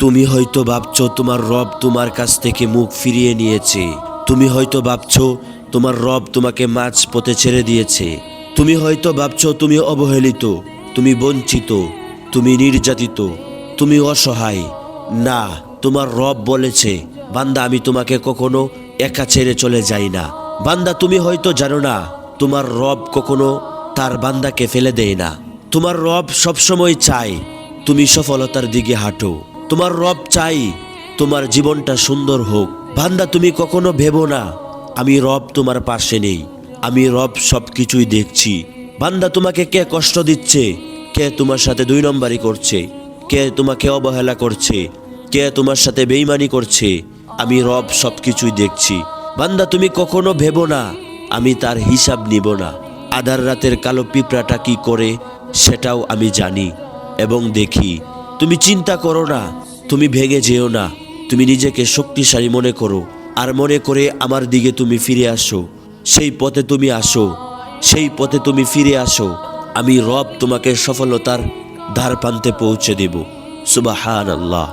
তুমি হয়তো ভাবছো তোমার রব তোমার কাছ থেকে মুখ ফিরিয়ে নিয়েছে। তুমি হয়তো ভাবছো তোমার রব তোমাকে মাঝ পথে ছেড়ে দিয়েছে। তুমি হয়তো ভাবছো তুমি অবহেলিত, তুমি বঞ্চিত, তুমি নির্যাতিত, তুমি অসহায়। না, তোমার রব বলেছে, বান্দা আমি তোমাকে কখনো একা ছেড়ে চলে যাই না। বান্দা তুমি হয়তো জানো না, তোমার রব কখনো তার বান্দাকে ফেলে দেয় না। তোমার রব সবসময় চায় তুমি সফলতার দিকে হাঁটো। তোমার রব চাই তোমার জীবনটা সুন্দর হোক। বান্দা তুমি কখনো ভেবো না আমি রব তোমার পাশে নেই, আমি রব সব কিছুই দেখছি। বান্দা তোমাকে কে কষ্ট দিচ্ছে, কে তোমার সাথে দুই নম্বরই করছে, কে তোমাকে অবহেলা করছে, কে তোমার সাথে বেইমানি করছে, আমি রব সব কিছুই দেখছি। বান্দা তুমি কখনো ভেবো না আমি তার হিসাব নিব না। আধার রাতের কালো পিঁপড়াটা কি করে সেটাও আমি জানি এবং দেখি। তুমি চিন্তা করো না, তুমি ভেঙে যেও না। তুমি নিজেকে শক্তিশালী মনে করো আর মনে করে আমার দিকে তুমি ফিরে আসো। সেই পথে তুমি আসো, সেই পথে তুমি ফিরে আসো। আমি রব তোমাকে সফলতার দ্বার প্রান্তে পৌঁছে দেব। সুবহানাল্লাহ।